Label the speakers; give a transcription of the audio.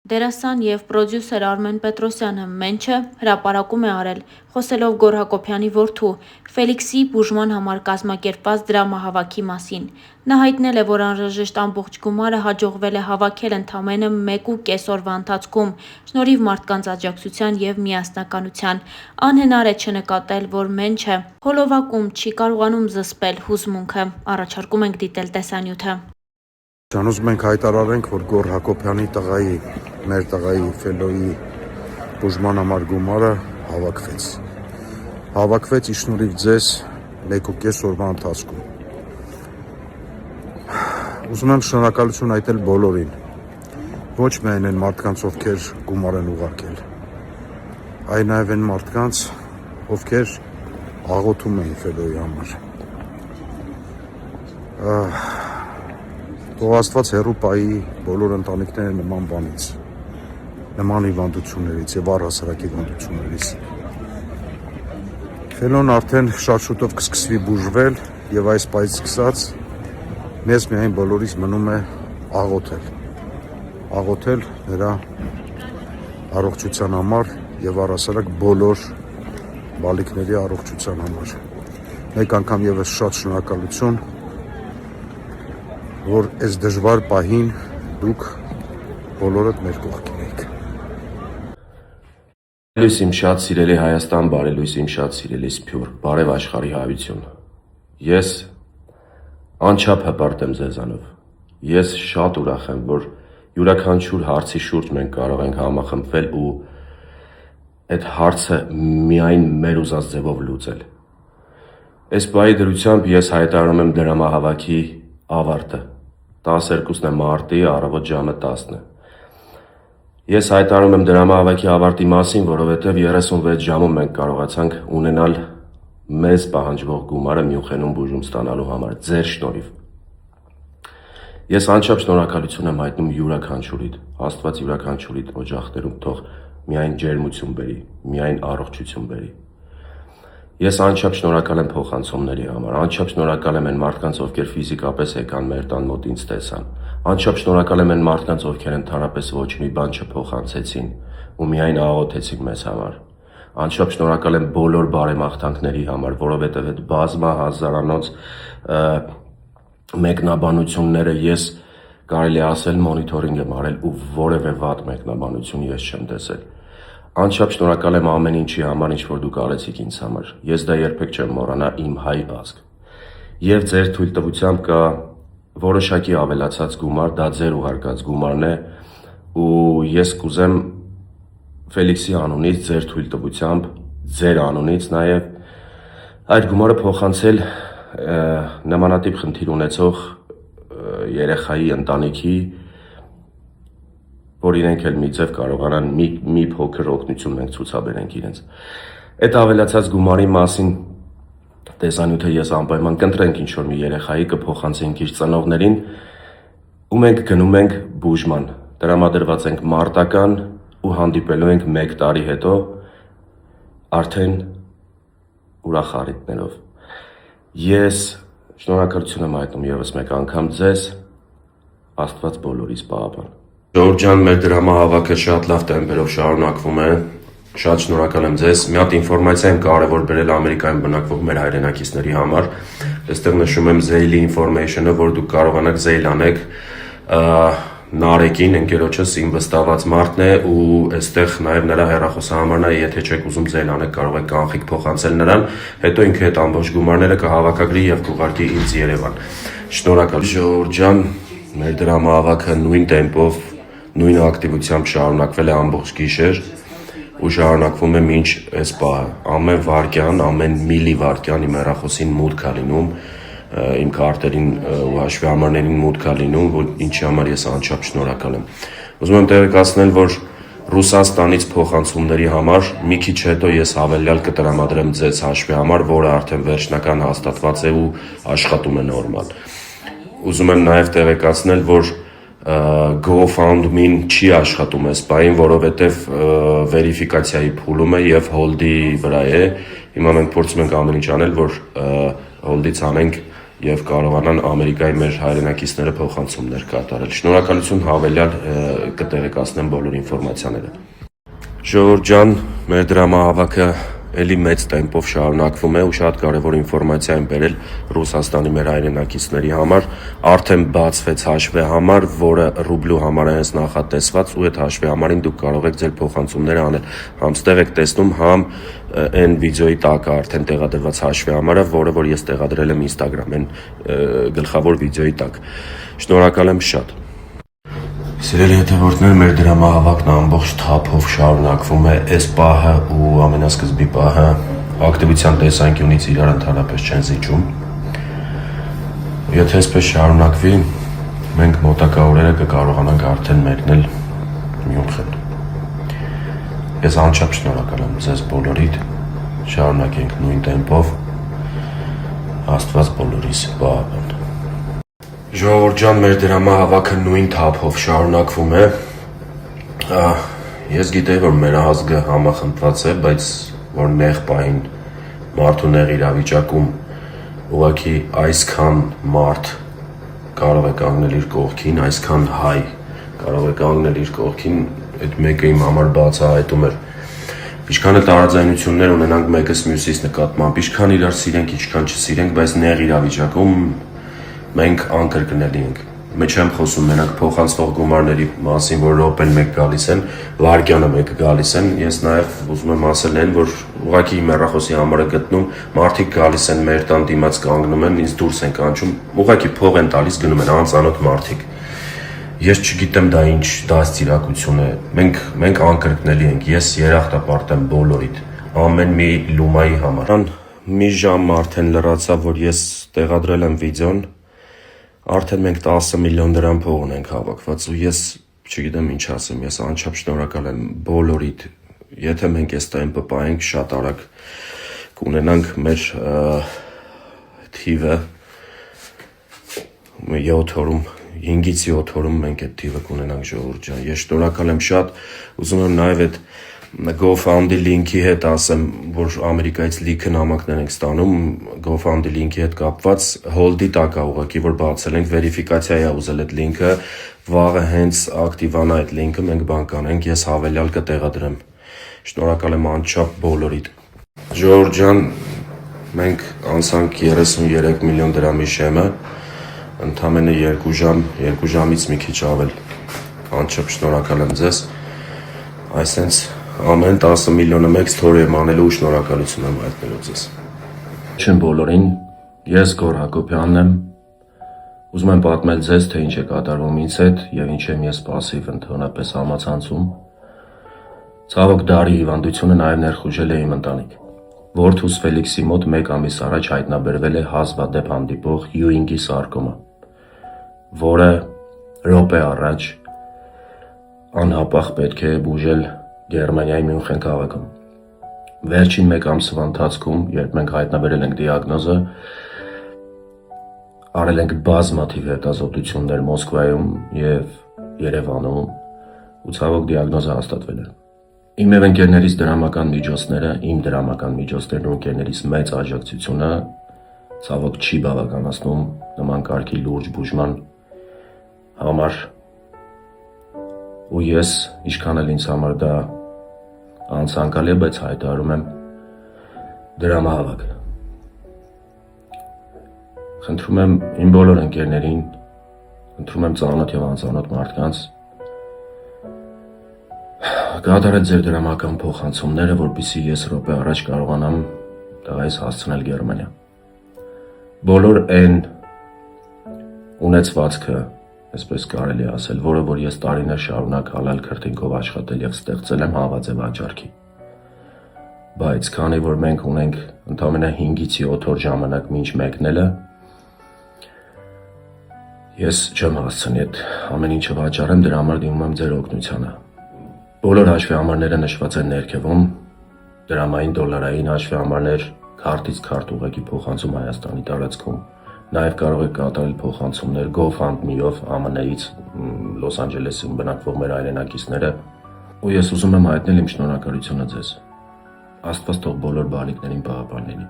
Speaker 1: Դերասան և պրոդյուսեր Արմեն Պետրոսյանը Մենչը հրապարակում է արել, խոսելով Գոռ Հակոբյանի որդու՝ Ֆելիքսի բուժման համար կազմակերպված դրամահավաքի մասին։ Նա հայտնել է, որ անհրաժեշտ ամբողջ գումարը հաջողվել է հավաքել ընդամենը 1.5 օրվա ընթացքում՝ շնորհիվ մարդկանց աջակցության և միասնականության։ Անհնար է չնկատել, որ Մենչը հոլովակում չի կարողանում զսպել հուզմունքը։ Առաջարկում ենք դիտել տեսանյութը։
Speaker 2: Ուզում ենք հայտարարենք, որ Գոռ Հակոբյանի մեր տղայի Ֆելոյի բուժման համար գումարը հավաքվեց ի շնորհիվ ձեզ 1.5 օրվա ընթացքում։ Ուզում եմ շնորհակալություն հայտնել բոլորին, ոչ միայն այն մարդկանց, ովքեր գումար են ուղարկել, այլ նաև այն մարդկանց, ովքեր աղոթում էին Ֆելոյի համար։ Թող Աստված հեռու պահի բոլոր ընտանիքները նման բանից, նման հիվանդություններից և առհասարակ հիվանդություններից։ Ֆելոն արդեն շատ շուտով կսկսվի բուժվել և այս պահից սկսած մեզ միայն բոլորիս մնում է աղոթել նրա առողջության համար և առհասարակ բոլոր բալիկների առողջության համար։ Մեկ անգամ ևս շատ շնորհակալություն, որ այս դժվար պահին դուք բոլորդ մեր կողքին եք։
Speaker 3: Բարելույս իմ շատ սիրելի Հայաստան, բարելույս իմ շատ սիրելի Սփյուռք, բարև աշխարհի հայություն։ Ես անչափ հպարտ եմ ձեզանով։ Ես շատ ուրախ եմ, որ յուրաքանչյուր հարցի շուրջ մենք կարող ենք համախմբվել ու այդ հարցը միայն մեր ուզած ձևով լուծել։ Այս պահի դրությամբ ես հայտարարում եմ դրամահավաքի ավարտը։ 12-ն է մարտի, առավոտ ժամը 10-ն է։ Ես հայտարարում եմ դրամահավաքի ավարտի մասին, որովհետև 36 ժամում մենք կարողացանք ունենալ մեզ պահանջվող գումարը Մյունխենում բուժում ստանալու համար, ձեր շնորհիվ։ Ես անչափ շնորհակալություն եմ հայտնում յուրաքանչյուրիդ, Աստված յուրաքանչյուրիդ օջախներում թող միայն ջերմություն բերի, միայն առողջություն բերի։ Ես անչափ շնորհակալ եմ փոխանցումների համար, անչափ շնորհակալ եմ այն մարդկանց, ովքեր ֆիզիկապես եկան մեր տան մոտ ինձ տեսան, անչափ շնորհակալ եմ այն մարդկանց, ովքեր ընդհանրապես ոչ մի բան չփոխանցեցին ու միայն աղոթեցին մեզ համար, անչափ շնորհակալ եմ բոլոր բարեմաղթանքների համար, որովհետև այդ բազմահազարանոց մեկնաբանությունները ես կարելի ասել մոնիթորինգ եմ արել ու որևէ վատ մեկնաբանություն ես չեմ տեսել։ Անչափ շնորհակալ եմ ամեն ինչի համար, ինչ որ դուք արեցիք ինձ համար։ Ես դա երբեք չեմ մոռանա, իմ հայ ազգ։ Եվ ձեր թույլտվությամբ կա որոշակի ավելացած գումար, դա ձեր ուղարկած գումարն է, ու ես կուզեմ Ֆելիքսի անունից, ձեր թույլտվությամբ, ձեր անունից նաև այդ գումարը փոխանցել նմանատիպ խնդիր ունեցող երեխայի ընտանիքի, որ իրենք էլ մի ձև կարողանան մի փոքր օգնություն մենք ցուցաբերենք իրենց։ Այդ ավելացած գումարի մասին տեսանյութը ես անպայման կընտրենք ինչ-որ մի երեխայի, կփոխանցենք իր ծնողներին ու մենք գնում ենք բուժման, տրամադրված ենք մարտական ու հանդիպելու ենք 1 տարի հետո արդեն ուրախ առիթներով։ Ես շնորհակալություն եմ հայտնում ևս մեկ անգամ ձեզ, Աստված բոլորիս պահապան։ Ժողովուրդ ջան, մեր դրամահավաքը շատ լավ տեմպերով շարունակվում է։ Շատ շնորհակալ եմ ձեզ։ Մի հատ ինֆորմացիա եմ կարևոր բերել Ամերիկայում բնակվող մեր հայրենակիցների համար։ Այստեղ նշում եմ Zelle information-ը, որ դուք կարողանաք Zelle անեք Նարեկին, ընկերոջս, իմ վստահված մարդն է, ու այստեղ նաև նրա հեռախոսահամարն է, եթե չեք ուզում Zelle անեք, կարող եք կանխիկ փոխանցել նրան, հետո ինքը այդ ամբողջ գումարները կհավաքագրի եւ կուղարկի ինձ Երևան։ Շնորհակալ ժողովուրդ ջան, մեր դրամահավաքը նույն տեմպով, նույն ակտիվությամբ շարունակվել է ամբողջ գիշեր ու շարունակվում է մինչ այս պահը։ Ամեն վայրկյան, ամեն միլի վայրկյան իմ հեռախոսին մուտք է լինում, իմ քարտերին ու հաշվի մուտք է լինում, որ ինչի համար ես անչափ շնորհակալ եմ։ Ուզում եմ տեղեկացնել, որ Ռուսաստանից փոխանցումների համար մի քիչ հետո ես հավելյալ կտրամադրեմ ձեզ հաշվի համար, որը արդեն վերջնական հաստատված է ու աշխատում է նորմալ։ Ուզում եմ նաև տեղեկացնել, որ GoFundMe-ն չի աշխատում այս պահին, որովհետև վերիֆիկացիայի փուլում է եւ հոլդի վրա է։ Հիմա մենք փորձում ենք ամեն ինչ անել, որ հոլդից անենք եւ կարողանան Ամերիկայի մեր հայրենակիցները փոխանցումներ կատարել։ Շնորհակալություն հավելյալ կտեղեկացնեմ բոլոր ինֆորմացիաները։ Ժողովուրդ ջան, մեր դրամահավաքը էլի մեծ տեմպով շարունակվում է ու շատ կարևոր ինֆորմացիա են բերել Ռուսաստանի մեր հայրենակիցների համար։ Արդեն բացվեց հաշվեհամար, որը ռուբլու համար է հենց նախատեսված ու այդ հաշվեհամարին դուք կարող եք ձեր փոխանցումները անել։ Համ ստեղ եք տեսնում, համ այն վիդեոյի տակ է արդեն տեղադրված հաշվեհամարը, որը որ ես տեղադրել եմ Instagram այն գլխավոր վիդեոյի տակ։ Շնորհակալ եմ շատ։ Սիրելի հետևորդներ, մեր դրամահավաքն ամբողջ թափով շարունակվում է, այս պահը ու ամենասկզբի պահը ակտիվության տեսանկյունից իրար ընդհանրապես չեն զիջում։ Եթե այսպես շարունակվի, մենք մոտակա օրերը կկարողանանք արդեն մեկնել Մյունխեն։ Ես անչափ շնորհակալ եմ ձեզ բոլորիդ, շարունակենք նույն տեմպով, Աստված բոլորիս պահապան։ Ժողովուրդ ջան, մեր դրամահավաքը նույն թափով շարունակվում է։ Ես գիտեի, որ մեր ազգը համախմբված է, բայց որ նեղ պահին մարդու նեղ իրավիճակում ուղղակի այսքան մարդ կարող է կանգնել իր կողքին, այսքան հայ կարող է կանգնել իր կողքին, այդ մեկը իմ համար բացահայտում էր։ Ինչքան էլ տարաձայնություններ ունենանք մեկս մյուսից նկատմամբ, ինչքան իրար սիրենք, ինչքան չսիրենք, բայց նեղ իրավիճակում մենք անկրկնելի ենք։ Մենք չեմ խոսում մենակ փոխանցվող գումարների մասին, որ րոպեն մեկ գալիս են, վայրկյանը մեկ գալիս են, ես նաև ուզում եմ ասել այն, որ ուղղակի իմ հեռախոսի համարը գտնում, մարդիկ գալիս են մեր տան դիմաց կանգնում են, ինձ դուրս են կանչում, ուղղակի փող են տալիս, գնում են անծանոթ մարդիկ։ Ես չգիտեմ դա ինչ դաստիարակություն է։ Մենք անկրկնելի ենք։ Ես երախտապարտ եմ բոլորիդ, ամեն մի լումայի համար։ Մի ժամ արդեն լրացավ, որ ես տեղադրել եմ վիդեոն։ Արդեն մենք 10 միլիոն դրամ փող ունենք հավաքված ու ես չգիտեմ ինչ ասեմ, ես անչափ շնորհակալ եմ բոլորիդ։ Եթե մենք այս տեմպը պահենք, շատ արագ կունենանք մեր թիվը 7 օրում, 5-ից 7 օրում մենք այդ թիվը կունենանք, ժողովուրդ ջան։ Ես շնորհակալ եմ շատ, ուզում եմ նաև այդ GoFundMe լինքի հետ ասեմ, որ Ամերիկայից լիքը նամակներ ենք ստանում, GoFundMe լինքի հետ կապված հոլդի տակ է ուղղակի, որ բացել ենք, վերիֆիկացիա է ուզել այդ լինքը, վաղը հենց ակտիվանա այդ լինքը, մենք բան կանենք, ես հավելյալ կտեղադրեմ։ Շնորհակալ եմ անչափ բոլորիդ։ Ժողովուրդ ջան, մենք անցանք 33 միլիոն դրամի շեմը, ընդամենը 2 ժամից մի քիչ ավել։ Անչափ շնորհակալ եմ ձեզ։ Այսենց ամեն 10 միլիոնը մեկ ստորի եմ անելու ու շնորհակալություն եմ հայտնելու ձեզ։ Չեմ բոլորին, ես Գոր Հակոբյանն եմ, ուզում եմ պատմել ձեզ, թե ինչ է կատարվում ինձ հետ և ինչ եմ ես պասիվ ընդհանրապես համացանցում։ Ցավոք դարի հիվանդությունը նաև ներխուժել է իմ ընտանիք։ Որդուս Ֆելիքսի մոտ 1 ամիս առաջ հայտնաբերվել է հազվադեպ հանդիպող Յուինգի սարկոմա, որը րոպե առաջ անհապաղ պետք է բուժել Գերմանիայի Մյունխեն քաղաքում։ Վերջին 1 ամսվա ընթացքում, երբ մենք հայտնաբերել ենք դիագնոզը, արել ենք բազմաթիվ հետազոտություններ Մոսկվայում և Երևանում ու ցավոք դիագնոզը հաստատվել է։ Իմ և ընկերներիս դրամական միջոցները, իմ դրամական միջոցներն ու ընկերներիս մեծ աջակցությունը ցավոք չի բավականացնում նման կարգի լուրջ բուժման համար ու ես, ինչքան էլ ինձ համար դա անցանկալի է, բայց հայտարարում եմ դրամահավաք։ Խնդրում եմ իմ բոլոր ընկերներին, խնդրում եմ ծանոթ և անծանոթ մարդկանց կատարել ձեր դրամական փոխանցումները, որպեսզի ես րոպե առաջ կարողանամ տղայիս հասցնել Գերմանիա։ Բոլոր այն ունեցվածքը, այսպես կարելի ասել, որը որ ես տարիներ շարունակ հալալ քրտինքով աշխատել և ստեղծել եմ, հավաձ է վաճառքի։ Բայց քանի որ մենք ունենք ընդամենը 5-ից 7 օր ժամանակ մինչ մեկնելը, ես չեմ հասցնի այդ ամեն ինչը վաճառեմ, դրա համար դիմում եմ ձեր օգնությանը։ Բոլոր հաշվեհամարները նշված են ներքևում, դրամային, դոլարային հաշվեհամարներ, քարտից քարտ ուղղակի փոխանցում Հայաստանի տարածքում։ Նաև կարող եք կատարել փոխանցումներ GoFundMe-ով ԱՄՆ-ից, Լոս Անջելեսում բնակվող մեր հայրենակիցները, ու ես ուզում եմ հայտնել իմ շնորհակալությունը ձեզ։ Աստված թող բոլոր բալիկներին պահապան լինի։